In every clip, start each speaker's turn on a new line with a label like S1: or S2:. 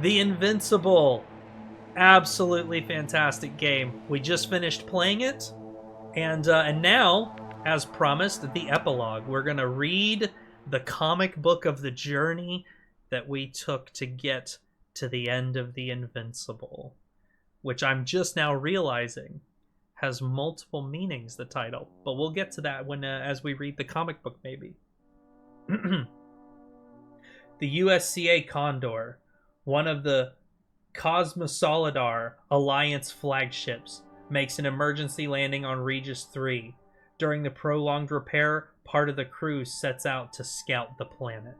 S1: The Invincible. Absolutely fantastic game. We just finished playing it, and now, as promised, the epilogue. We're gonna read the comic book of the journey that we took to get to the end of the Invincible, which I'm just now realizing has multiple meanings. The title, but we'll get to that when as we read the comic book, maybe. The USCA Condor, one of the Cosmosolidar Alliance flagships, makes an emergency landing on Regis III. During the prolonged repair, part of the crew sets out to scout the planet.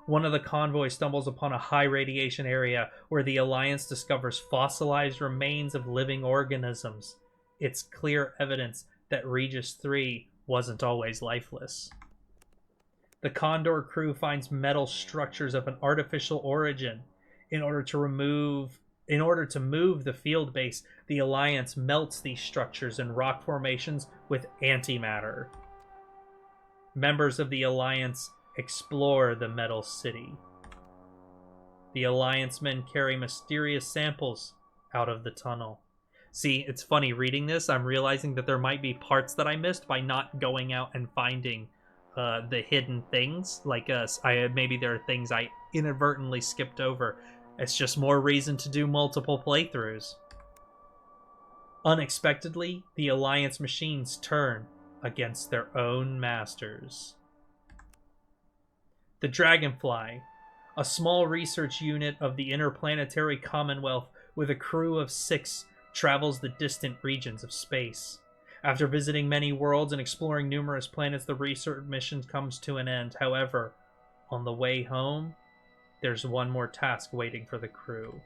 S1: One of the convoys stumbles upon a high radiation area where the Alliance discovers fossilized remains of living organisms. It's clear evidence that Regis III wasn't always lifeless. The Condor crew finds metal structures of an artificial origin. In order to move the field base, the Alliance melts these structures in rock formations with antimatter. Members of the Alliance explore the metal city. The Alliance men carry mysterious samples out of the tunnel. See, it's funny reading this. I'm realizing that there might be parts that I missed by not going out and finding the hidden things. Like maybe there are things I inadvertently skipped over. It's just more reason to do multiple playthroughs. Unexpectedly, the Alliance machines turn against their own masters. The Dragonfly, a small research unit of the Interplanetary Commonwealth with a crew of 6, travels the distant regions of space. After visiting many worlds and exploring numerous planets, the research mission comes to an end. However, on the way home, there's one more task waiting for the crew.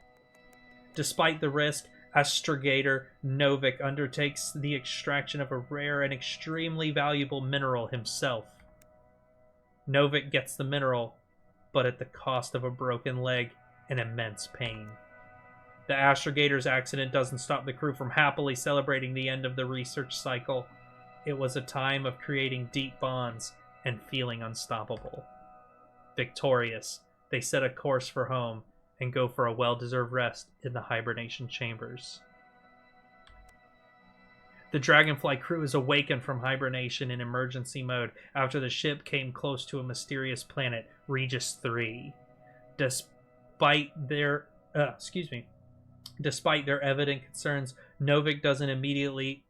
S1: Despite the risk, astrogator Novik undertakes the extraction of a rare and extremely valuable mineral himself. Novik gets the mineral, but at the cost of a broken leg and immense pain. The astrogator's accident doesn't stop the crew from happily celebrating the end of the research cycle. It was a time of creating deep bonds and feeling unstoppable. Victorious, they set a course for home and go for a well-deserved rest in the hibernation chambers. The Dragonfly crew is awakened from hibernation in emergency mode after the ship came close to a mysterious planet, Regis III. Despite their evident concerns, Novik doesn't immediately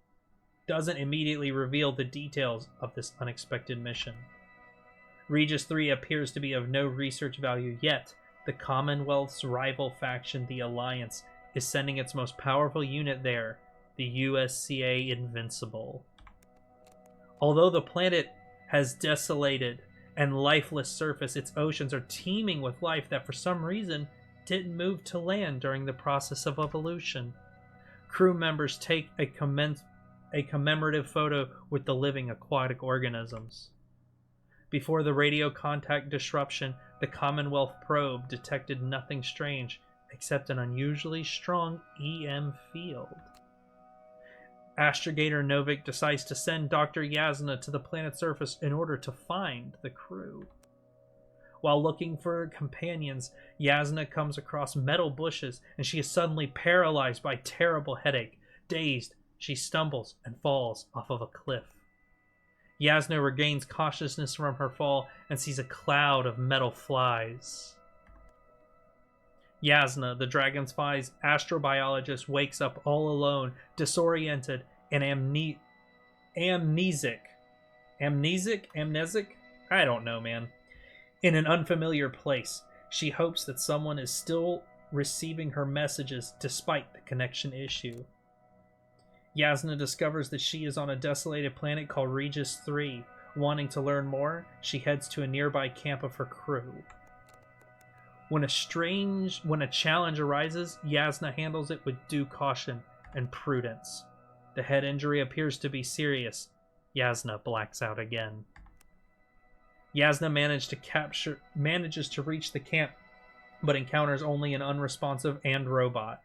S1: reveal the details of this unexpected mission. Regis III appears to be of no research value, yet the Commonwealth's rival faction, the Alliance, is sending its most powerful unit there, the USCA Invincible. Although the planet has desolated and lifeless surface, its oceans are teeming with life that for some reason didn't move to land during the process of evolution. Crew members take a commemorative photo with the living aquatic organisms. Before the radio contact disruption, the Commonwealth probe detected nothing strange except an unusually strong EM field. Astrogator Novik decides to send Dr. Yasna to the planet's surface in order to find the crew. While looking for companions, Yasna comes across metal bushes and she is suddenly paralyzed by terrible headache. Dazed, she stumbles and falls off of a cliff. Yasna regains consciousness from her fall and sees a cloud of metal flies. Yasna, the Dragonfly's astrobiologist, wakes up all alone, disoriented, and amnesic? I don't know, man. In an unfamiliar place, she hopes that someone is still receiving her messages despite the connection issue. Yasna discovers that she is on a desolated planet called Regis III. Wanting to learn more, she heads to a nearby camp of her crew. When a challenge arises, Yasna handles it with due caution and prudence. The head injury appears to be serious. Yasna blacks out again. Yasna manages to reach the camp, but encounters only an unresponsive androbot.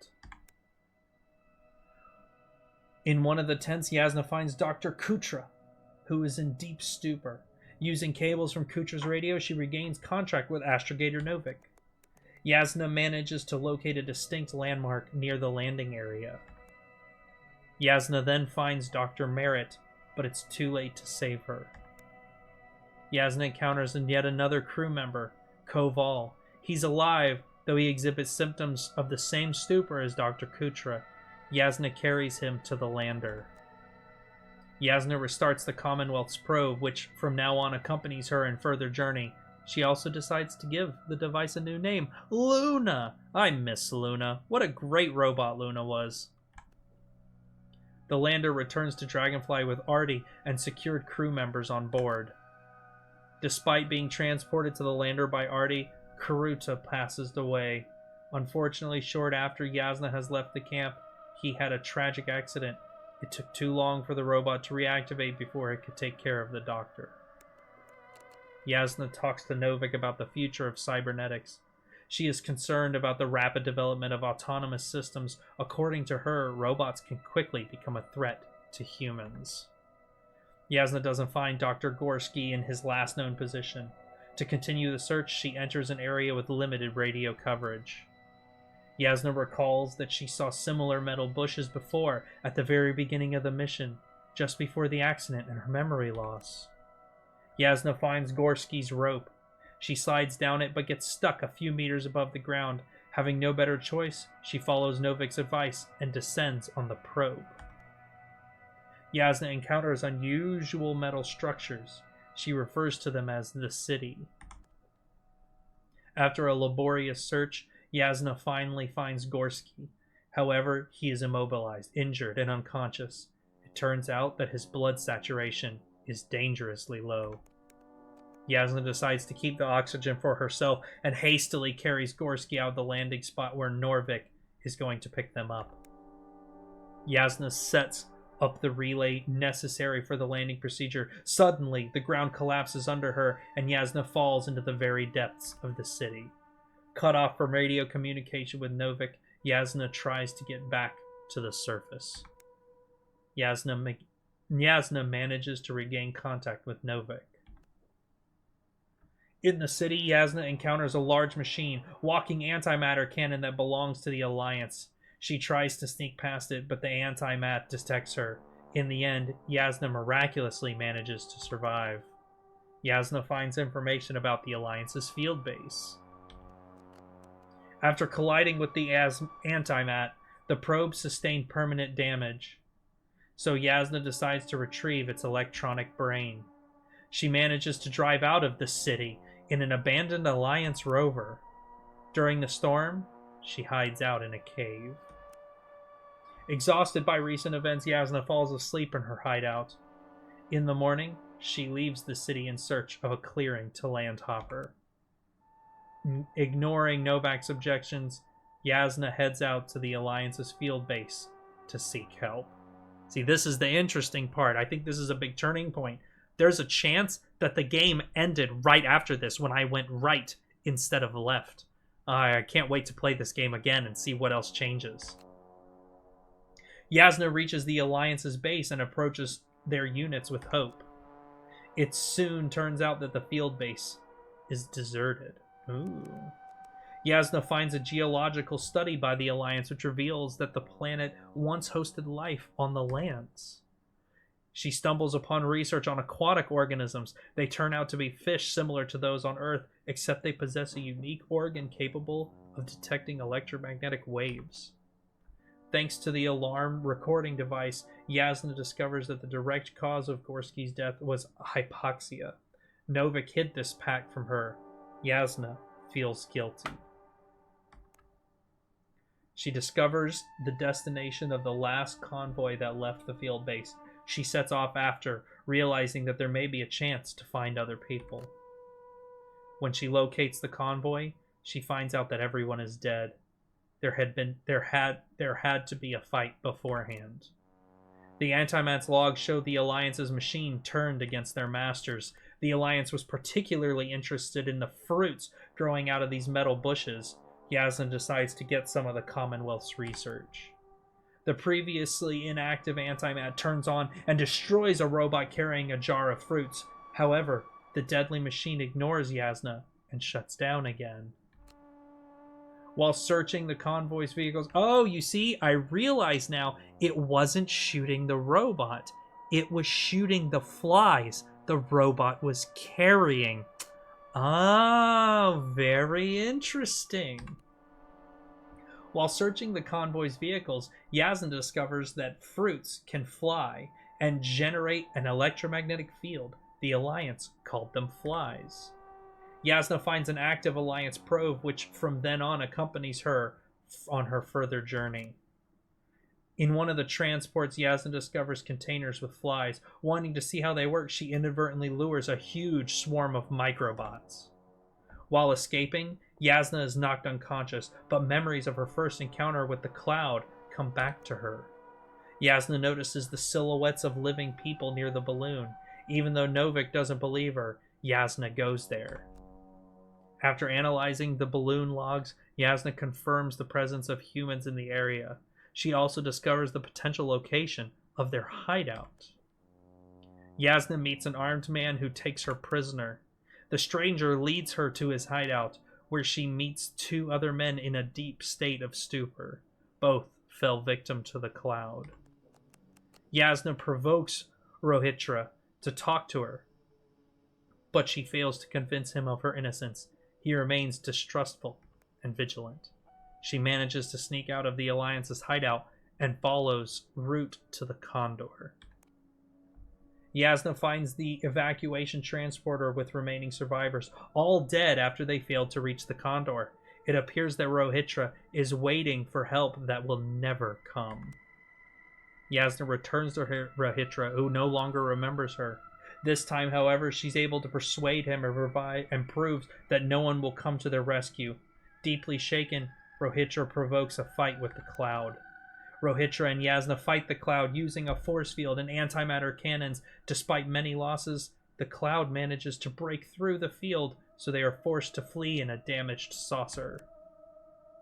S1: In one of the tents, Yasna finds Dr. Kutra, who is in deep stupor. Using cables from Kutra's radio, she regains contact with astrogator Novik. Yasna manages to locate a distinct landmark near the landing area. Yasna then finds Dr. Merritt, but it's too late to save her. Yasna encounters yet another crew member, Koval. He's alive, though he exhibits symptoms of the same stupor as Dr. Kutra. Yasna carries him to the lander. Yasna restarts the Commonwealth's probe, which from now on accompanies her in further journey. She also decides to give the device a new name, Luna! I miss Luna. What a great robot Luna was. The lander returns to Dragonfly with Artie and secured crew members on board. Despite being transported to the lander by Artie, Karuta passes away. Unfortunately, short after Yasna has left the camp, he had a tragic accident. It took too long for the robot to reactivate before it could take care of the doctor. Yasna talks to Novik about the future of cybernetics. She is concerned about the rapid development of autonomous systems. According to her, robots can quickly become a threat to humans. Yasna doesn't find Dr. Gorski in his last known position. To continue the search, she enters an area with limited radio coverage. Yasna recalls that she saw similar metal bushes before, at the very beginning of the mission, just before the accident and her memory loss. Yasna finds Gorski's rope. She slides down it but gets stuck a few meters above the ground. Having no better choice, she follows Novik's advice and descends on the probe. Yasna encounters unusual metal structures. She refers to them as the city. After a laborious search, Yasna finally finds Gorski. However, he is immobilized, injured, and unconscious. It turns out that his blood saturation is dangerously low. Yasna decides to keep the oxygen for herself and hastily carries Gorski out of the landing spot where Norvik is going to pick them up. Yasna sets up the relay necessary for the landing procedure. Suddenly, the ground collapses under her and Yasna falls into the very depths of the city. Cut off from radio communication with Novik, Yasna tries to get back to the surface. Yasna manages to regain contact with Novik. In the city, Yasna encounters a large machine, walking antimatter cannon that belongs to the Alliance. She tries to sneak past it, but the antimat detects her. In the end, Yasna miraculously manages to survive. Yasna finds information about the Alliance's field base. After colliding with the antimat, the probe sustained permanent damage. So Yasna decides to retrieve its electronic brain. She manages to drive out of the city in an abandoned Alliance rover. During the storm, she hides out in a cave. Exhausted by recent events, Yasna falls asleep in her hideout. In the morning, she leaves the city in search of a clearing to land Hopper. Ignoring Novak's objections, Yasna heads out to the Alliance's field base to seek help. See, this is the interesting part. I think this is a big turning point. There's a chance that the game ended right after this when I went right instead of left. I can't wait to play this game again and see what else changes. Yasna reaches the Alliance's base and approaches their units with hope. It soon turns out that the field base is deserted. Ooh. Yasna finds a geological study by the Alliance which reveals that the planet once hosted life on the lands. She stumbles upon research on aquatic organisms. They turn out to be fish similar to those on Earth, except they possess a unique organ capable of detecting electromagnetic waves. Thanks to the alarm recording device, Yasna discovers that the direct cause of Gorski's death was hypoxia. Novik hid this fact from her. Yasna feels guilty. She discovers the destination of the last convoy that left the field base. She sets off after, realizing that there may be a chance to find other people. When she locates the convoy, she finds out that everyone is dead. There had to be a fight beforehand. The Antimat's logs showed the Alliance's machine turned against their masters. The Alliance was particularly interested in the fruits growing out of these metal bushes. Yasna decides to get some of the Commonwealth's research. The previously inactive Antimat turns on and destroys a robot carrying a jar of fruits. However, the deadly machine ignores Yasna and shuts down again. While searching the convoy's vehicles, oh, you see, I realize now it wasn't shooting the robot. It was shooting the flies the robot was carrying. Oh, very interesting. While searching the convoy's vehicles, Yasna discovers that fruits can fly and generate an electromagnetic field. The Alliance called them flies. Yasna finds an active Alliance probe, which from then on accompanies her on her further journey. In one of the transports, Yasna discovers containers with flies. Wanting to see how they work, she inadvertently lures a huge swarm of microbots. While escaping, Yasna is knocked unconscious, but memories of her first encounter with the cloud come back to her. Yasna notices the silhouettes of living people near the balloon. Even though Novik doesn't believe her, Yasna goes there. After analyzing the balloon logs, Yasna confirms the presence of humans in the area. She also discovers the potential location of their hideout. Yasna meets an armed man who takes her prisoner. The stranger leads her to his hideout, where she meets two other men in a deep state of stupor. Both fell victim to the cloud. Yasna provokes Rohitra to talk to her, but she fails to convince him of her innocence. He remains distrustful and vigilant. She manages to sneak out of the Alliance's hideout and follows route to the Condor. Yasna finds the evacuation transporter with remaining survivors, all dead after they failed to reach the Condor. It appears that Rohitra is waiting for help that will never come. Yasna returns to Rohitra, who no longer remembers her. This time, however, she's able to persuade him and proves that no one will come to their rescue. Deeply shaken, Rohitra provokes a fight with the cloud. Rohitra and Yasna fight the cloud using a force field and antimatter cannons. Despite many losses, the cloud manages to break through the field, so they are forced to flee in a damaged saucer.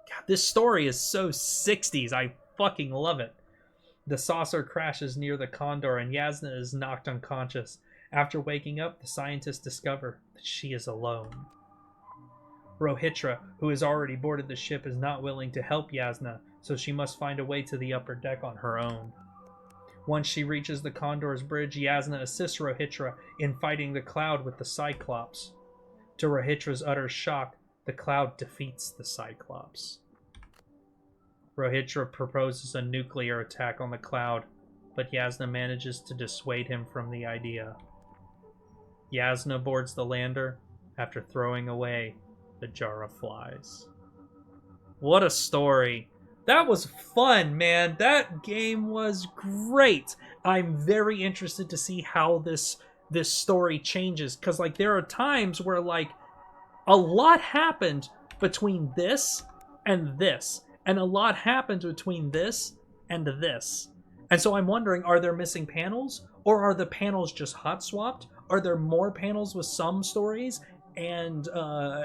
S1: God, this story is so 60s. I fucking love it. The saucer crashes near the Condor and Yasna is knocked unconscious. After waking up, the scientists discover that she is alone. Rohitra, who has already boarded the ship, is not willing to help Yasna, so she must find a way to the upper deck on her own. Once she reaches the Condor's bridge, Yasna assists Rohitra in fighting the cloud with the Cyclops. To Rohitra's utter shock, the cloud defeats the Cyclops. Rohitra proposes a nuclear attack on the cloud, but Yasna manages to dissuade him from the idea. Yasna boards the lander after throwing away the jar of flies. What a story. That was fun, man. That game was great. I'm very interested to see how this story changes, because like there are times where like a lot happened between this and this, and a lot happened between this and this. And so I'm wondering, are there missing panels, or are the panels just hot swapped? Are there more panels with some stories and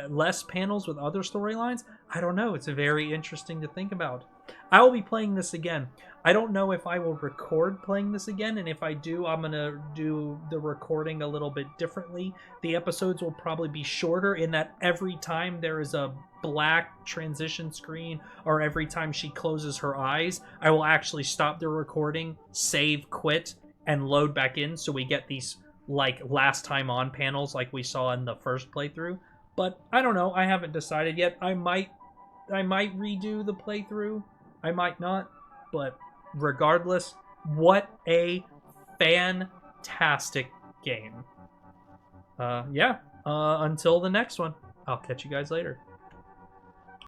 S1: less panels with other storylines? I don't know. It's very interesting to think about. I will be playing this again. I don't know if I will record playing this again, and if I do, I'm going to do the recording a little bit differently. The episodes will probably be shorter in that every time there is a black transition screen, or every time she closes her eyes, I will actually stop the recording, save, quit, and load back in, so we get these like last time on panels like we saw in the first playthrough. But I don't know. I haven't decided yet. I might redo the playthrough. I might not. But regardless, what a fantastic game. Until the next one, I'll catch you guys later.